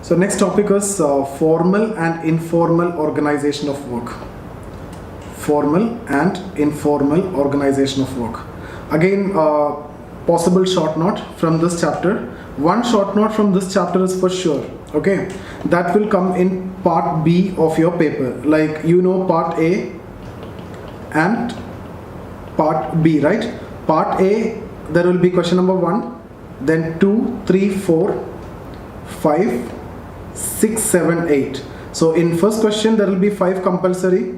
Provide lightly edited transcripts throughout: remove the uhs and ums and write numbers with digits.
So next topic is formal and informal organization of work. Formal and informal organization of work. Again, possible short note from this chapter. One short note from this chapter is for sure. Okay, that will come in part B of your paper. Like you know part A and part B, right? Part A, there will be question number 1, then 2, 3, 4, 5, 6, 7, 8. So in first question there will be 5 compulsory.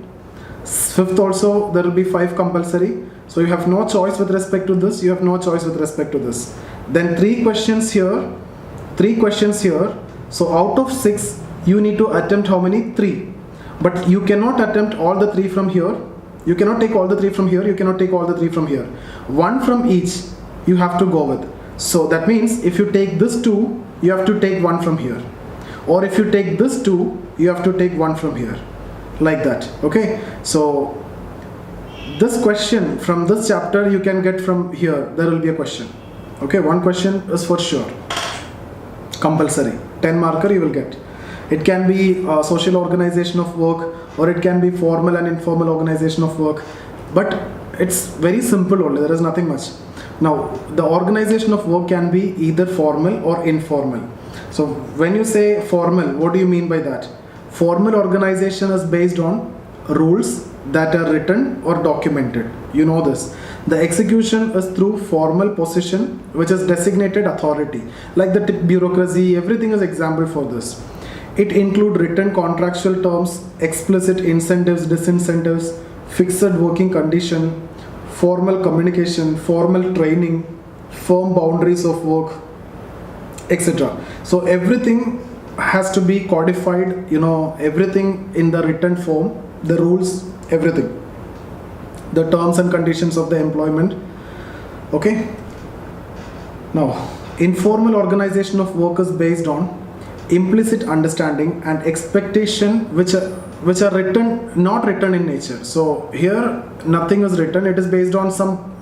Fifth also there will be 5 compulsory. So you have no choice with respect to this. You have no choice with respect to this. Then 3 questions here. 3 questions here. So out of 6 you need to attempt how many? 3. But you cannot attempt all the 3 from here. You cannot take all the 3 from here. You cannot take all the 3 from here. 1 from each you have to go with. So that means if you take this 2, you have to take 1 from here. Or if you take this 2, you have to take 1 from here. Like that. Okay. So this question from this chapter you can get from here. There will be a question. Okay. One question is for sure. Compulsory. 10 marker you will get. It can be social organization of work, or it can be formal and informal organization of work. But it's very simple only. There is nothing much. Now the organization of work can be either formal or informal. So when you say formal, what do you mean by that? Formal organization is based on rules that are written or documented. You know this. The execution is through formal position, which is designated authority. Like the bureaucracy, everything is example for this. It includes written contractual terms, explicit incentives, disincentives, fixed working condition, formal communication, formal training, firm boundaries of work, etc. So everything has to be codified, everything in the written form, the rules, everything, the terms and conditions of the employment. Okay. Now, informal organization of work is based on implicit understanding and expectation, which are written, not written in nature. So here nothing is written. It is based on some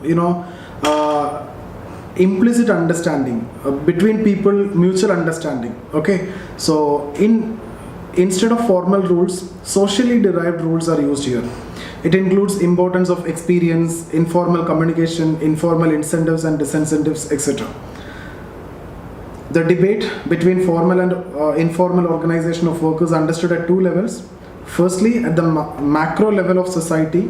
implicit understanding between people, mutual understanding. Okay. So instead of formal rules, socially derived rules are used here. It includes importance of experience, informal communication, informal incentives and disincentives, etc. The debate between formal and informal organization of work is understood at 2 levels. Firstly, at the macro level of society,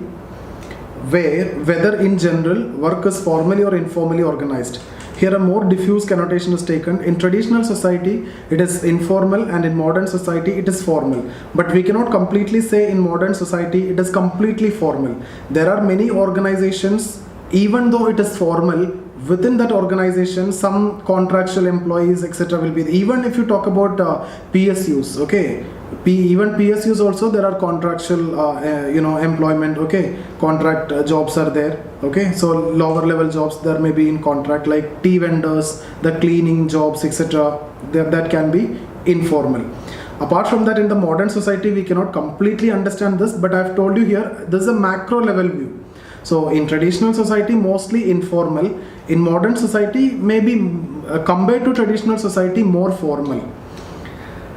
whether in general work is formally or informally organized. Here a more diffuse connotation is taken. In traditional society it is informal, and in modern society it is formal. But we cannot completely say in modern society it is completely formal. There are many organizations, even though it is formal, within that organization some contractual employees, etc. will be. Even if you talk about PSUs, okay, even PSUs also there are contractual employment. Okay, contract jobs are there. Okay, so lower level jobs there may be in contract, like tea vendors, the cleaning jobs, etc. that can be informal. Apart from that, in the modern society we cannot completely understand this, but I have told you here this is a macro level view. So in traditional society mostly informal, in modern society maybe compared to traditional society more formal.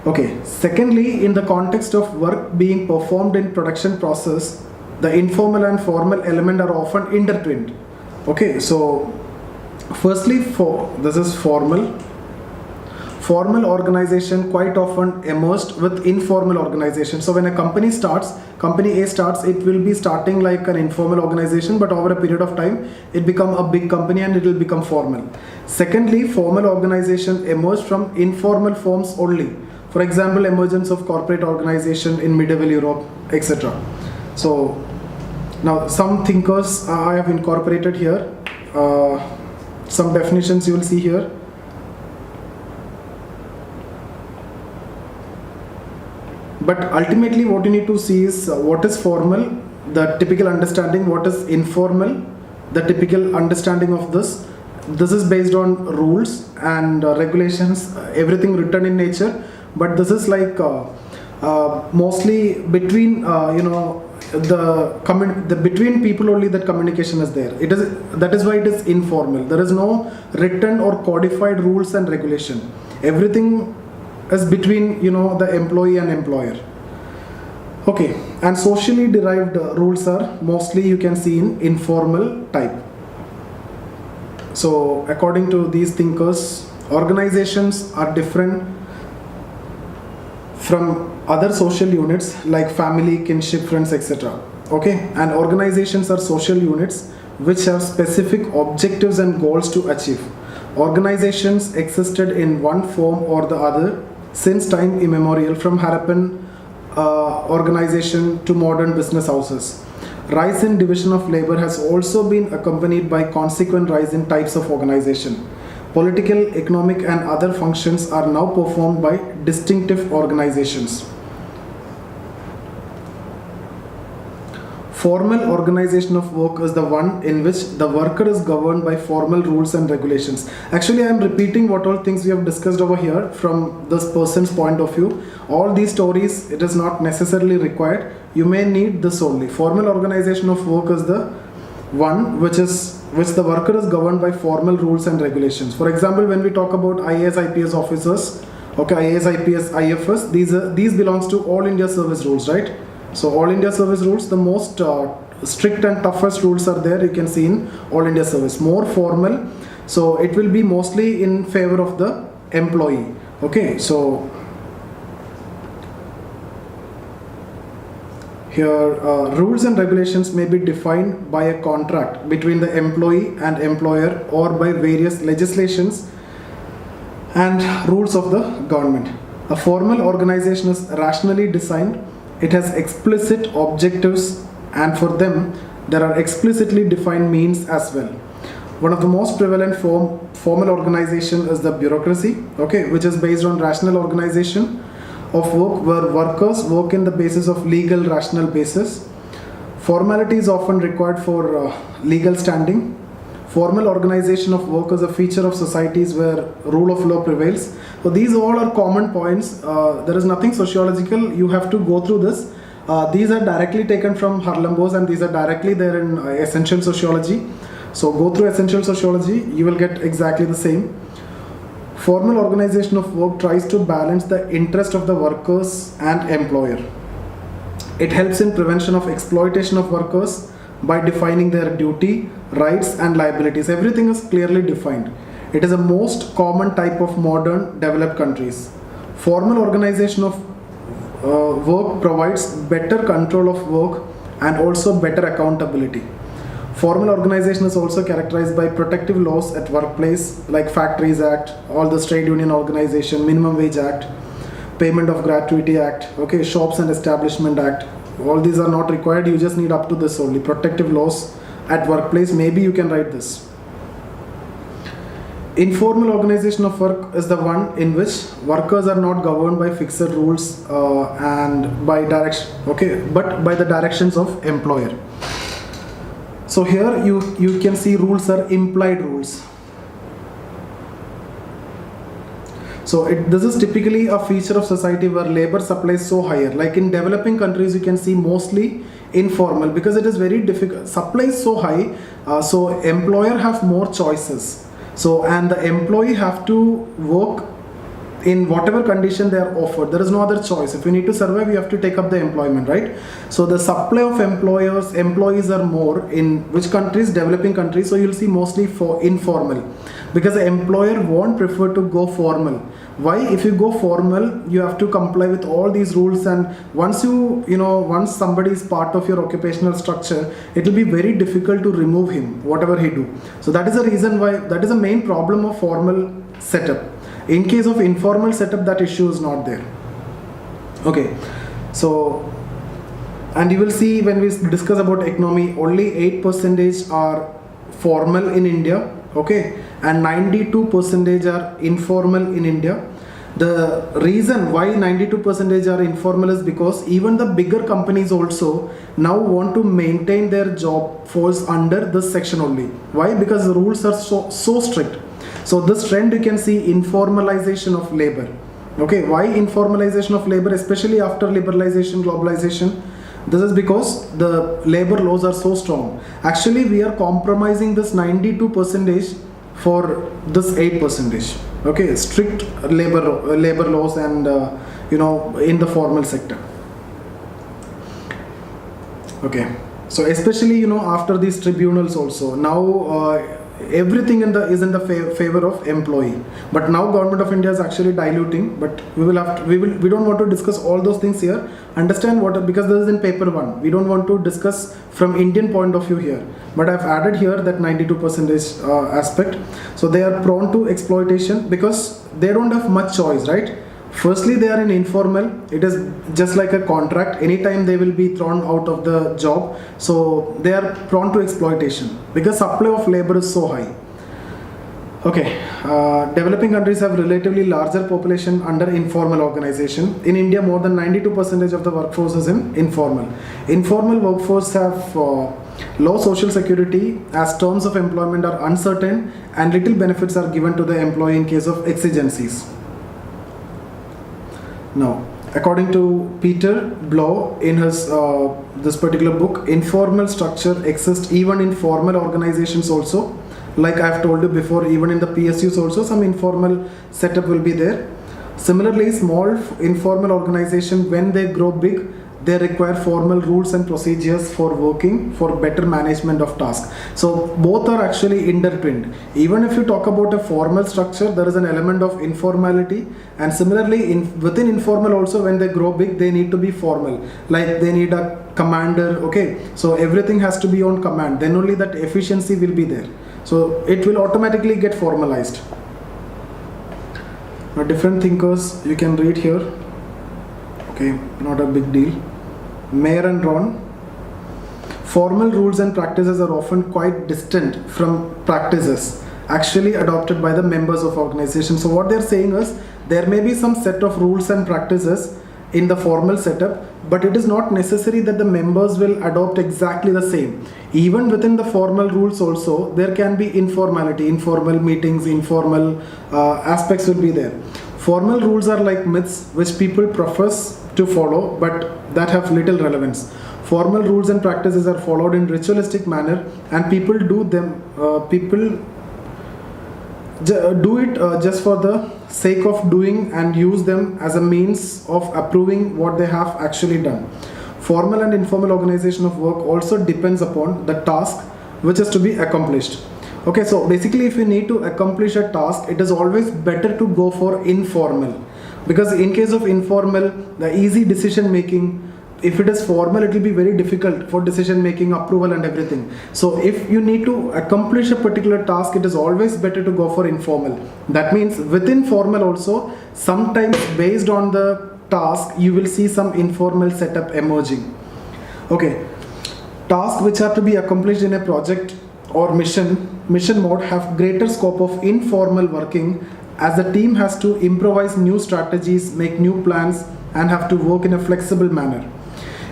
Okay. Secondly, in the context of work being performed in production process, the informal and formal element are often intertwined. Okay, so firstly, this is formal. Formal organization quite often emerged with informal organization. So when a company A starts, it will be starting like an informal organization, but over a period of time it become a big company and it will become formal. Secondly, formal organization emerged from informal forms only. For example, emergence of corporate organization in medieval Europe, etc. So now some thinkers I have incorporated here, some definitions you will see here. But ultimately what you need to see is what is formal, the typical understanding, what is informal, the typical understanding of this. This is based on rules and regulations, everything written in nature, but this is like mostly between between people only that communication is there. That is why it is informal. There is no written or codified rules and regulation. Everything is between, the employee and employer. Okay, and socially derived rules are mostly you can see in informal type. So according to these thinkers, organizations are different from other social units like family, kinship, friends, etc. Okay, and organizations are social units which have specific objectives and goals to achieve. Organizations existed in one form or the other since time immemorial, from Harappan organization to modern business houses. Rise in division of labor has also been accompanied by consequent rise in types of organization. Political, economic, and other functions are now performed by distinctive organizations. Formal organization of work is the one in which the worker is governed by formal rules and regulations. Actually, I am repeating what all things we have discussed over here from this person's point of view. All these stories, it is not necessarily required. You may need this only. Formal organization of work is the one which the worker is governed by formal rules and regulations. For example, when we talk about IAS, IPS officers, okay, IAS, IPS, IFS, these belongs to All India Service Rules, right? So All India Service Rules, the most strict and toughest rules are there, you can see in All India Service. More formal, so it will be mostly in favor of the employee. Okay, so here rules and regulations may be defined by a contract between the employee and employer or by various legislations and rules of the government. A formal organization is rationally designed. It has explicit objectives, and for them there are explicitly defined means as well. One of the most prevalent formal organization is the bureaucracy, okay, which is based on rational organization of work, where workers work in the basis of legal rational basis. Formality is often required for legal standing. Formal organization of work is a feature of societies where rule of law prevails. So these all are common points. There is nothing sociological. You have to go through this. These are directly taken from Harlem-Bose, and these are directly there in Essential Sociology. So go through Essential Sociology, you will get exactly the same. Formal organization of work tries to balance the interest of the workers and employer. It helps in prevention of exploitation of workers by defining their duty, rights, and liabilities. Everything is clearly defined. It is a most common type of modern developed countries. Formal organization of work provides better control of work and also better accountability. Formal organization is also characterized by protective laws at workplace like Factories Act, all the trade union organization, Minimum Wage Act, Payment of Gratuity Act, okay, Shops and Establishment Act. All these are not required, you just need up to this only. Protective laws at workplace, maybe you can write this. Informal organization of work is the one in which workers are not governed by fixed rules and by direction, okay, but by the directions of employer. So here you can see rules are implied rules. So this is typically a feature of society where labor supply is so higher. Like in developing countries, you can see mostly informal because it is very difficult. Supply is so high, so employer have more choices. So and the employee have to work in whatever condition they are offered. There is no other choice. If you need to survive, you have to take up the employment, right? So the supply of employees are more in which countries? Developing countries. So you'll see mostly for informal, because the employer won't prefer to go formal. Why? If you go formal, you have to comply with all these rules, and once once somebody is part of your occupational structure, it will be very difficult to remove him, whatever he do. So that is the reason why, that is the main problem of formal setup. In case of informal setup, that issue is not there. Okay, so, and you will see when we discuss about economy, only 8% are formal in India, okay, and 92% are informal in India. The reason why 92% are informal is because even the bigger companies also now want to maintain their job force under this section only. Why? Because the rules are so strict. So this trend you can see, informalization of labor. Okay, why informalization of labor, especially after liberalization, globalization? This is because the labor laws are so strong. Actually, we are compromising this 92% for this 8%. Okay, strict labor laws and in the formal sector. Okay, so especially after these tribunals also, now everything is in the favor of employee, but now Government of India is actually diluting, but we don't want to discuss all those things here. Understand what, because this is in paper 1, we don't want to discuss from Indian point of view here, but I've added here that 92% aspect. So they are prone to exploitation because they don't have much choice, right? Firstly, they are in informal. It is just like a contract. Anytime they will be thrown out of the job. So they are prone to exploitation because supply of labor is so high. Okay, developing countries have relatively larger population under informal organization. In India, more than 92% of the workforce is in informal. Informal workforce have low social security as terms of employment are uncertain and little benefits are given to the employee in case of exigencies. Now, according to Peter Blow in his this particular book, informal structure exists even in formal organizations also. Like I have told you before, even in the PSUs also some informal setup will be there. Similarly, small informal organization, when they grow big, they require formal rules and procedures for working for better management of tasks. So both are actually intertwined. Even if you talk about a formal structure, there is an element of informality, and similarly within informal also, when they grow big, they need to be formal, like they need a commander. Okay, so everything has to be on command, then only that efficiency will be there, so it will automatically get formalized. Now, different thinkers you can read here. Okay, not a big deal. Mayer and Ron. Formal rules and practices are often quite distant from practices actually adopted by the members of organizations. So what they're saying is there may be some set of rules and practices in the formal setup, but it is not necessary that the members will adopt exactly the same. Even within the formal rules also, there can be informality, informal meetings, informal aspects will be there. Formal rules are like myths which people profess to follow, but that have little relevance. Formal rules and practices are followed in ritualistic manner, and people do them. People do it just for the sake of doing and use them as a means of approving what they have actually done. Formal and informal organization of work also depends upon the task which is to be accomplished. Okay, so basically if you need to accomplish a task, it is always better to go for informal, because in case of informal, the easy decision making, if it is formal, it will be very difficult for decision making, approval and everything. So if you need to accomplish a particular task, it is always better to go for informal. That means within formal also, sometimes based on the task, you will see some informal setup emerging. Okay, tasks which are to be accomplished in a project or mission mode have greater scope of informal working, as the team has to improvise new strategies, make new plans, and have to work in a flexible manner.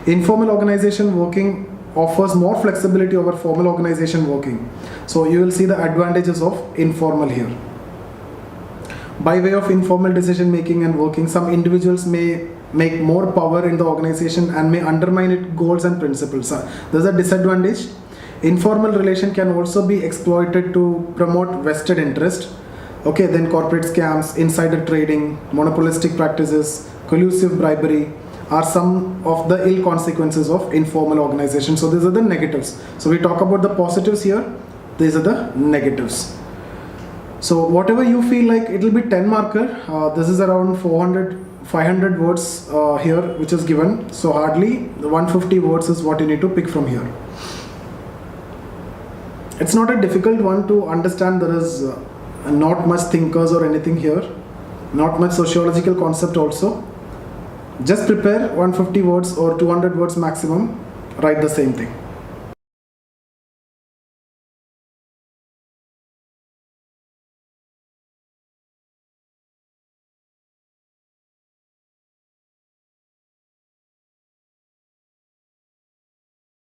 Informal organization working offers more flexibility over formal organization working. So you will see the advantages of informal here. By way of informal decision making and working, some individuals may make more power in the organization and may undermine its goals and principles. There's a disadvantage. Informal relation can also be exploited to promote vested interest. Okay, then corporate scams, insider trading, monopolistic practices, collusive bribery are some of the ill consequences of informal organization. So these are the negatives. So we talk about the positives here, these are the negatives. So whatever you feel like, it will be 10 marker. This is around 500 words here which is given. So hardly 150 words is what you need to pick from here. It's not a difficult one to understand. There is not much thinkers or anything here, not much sociological concept also. Just prepare 150 words or 200 words maximum, write the same thing.